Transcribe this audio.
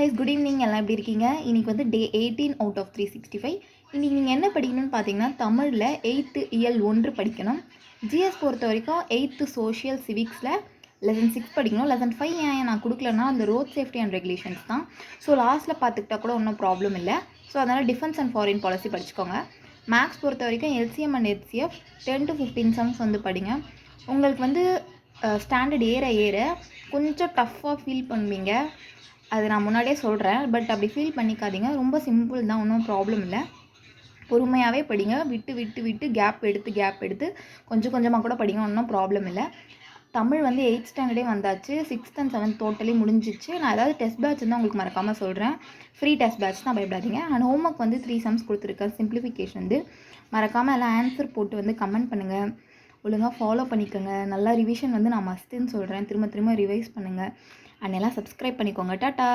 Guys, good evening. எல்லாம் எப்படி இருக்கீங்க? இன்றைக்கி வந்து டே 18 அவுட் ஆஃப் 365. இன்றைக்கி நீங்கள் என்ன படிக்கணும்னு பார்த்தீங்கன்னா, தமிழில் 8th இயல் 1 படிக்கணும். ஜிஎஸ் பொறுத்த வரைக்கும் 8th சோஷியல் சிவிக்ஸில் லெசன் 6 படிக்கணும். லெசன் 5 ஏன் நான் கொடுக்கலன்னா, அந்த ரோட் சேஃப்டி அண்ட் ரெகுலேஷன்ஸ் தான். ஸோ லாஸ்ட்டில் பார்த்துக்கிட்டா கூட ஒன்றும் ப்ராப்ளம் இல்லை. ஸோ அதனால் டிஃபென்ஸ் அண்ட் ஃபாரின் பாலிசி படிச்சுக்கோங்க. மேக்ஸ் பொறுத்த வரைக்கும் LCM and HCF 10 to 15 sums வந்து படிங்க. உங்களுக்கு வந்து ஸ்டாண்டர்ட் ஏற கொஞ்சம் டஃப்பாக ஃபீல் பண்ணுவீங்க. அது நான் முன்னாடியே சொல்கிறேன். பட் அப்படி ஃபீல் பண்ணிக்காதீங்க. ரொம்ப சிம்பிள் தான், ஒன்றும் ப்ராப்ளம் இல்லை. பொறுமையாகவே படிங்க. விட்டு கேப் எடுத்து கொஞ்சம் கொஞ்சமாக கூட படிங்க, ஒன்றும் ப்ராப்ளம் இல்லை. தமிழ் வந்து 8th ஸ்டாண்டர்டே வந்தாச்சு. 6th and 7th டோட்டலி முடிஞ்சிச்சு. நான் ஏதாவது டெஸ்ட் பேட்ச் தான் உங்களுக்கு மறக்காமல் சொல்கிறேன். ஃப்ரீ டெஸ்ட் பேட்ச் தான், பயப்படாதீங்க. அண்ட் ஹோம்ஒர்க் வந்து 3 சம்ஸ் கொடுத்துருக்கேன். சிம்பிளிஃபிகேஷன் வந்து மறக்காமல் எல்லாம் ஆன்சர் போட்டு வந்து கமெண்ட் பண்ணுங்கள். ஒழுங்காக ஃபாலோ பண்ணிக்கோங்க. நல்லா ரிவிஷன் வந்து நான் மஸ்ட்டுன்னு சொல்கிறேன். திரும்ப ரிவைஸ் பண்ணுங்கள். அண்ட் எல்லாம் சப்ஸ்கிரைப் பண்ணிக்கோங்க. டாட்டா.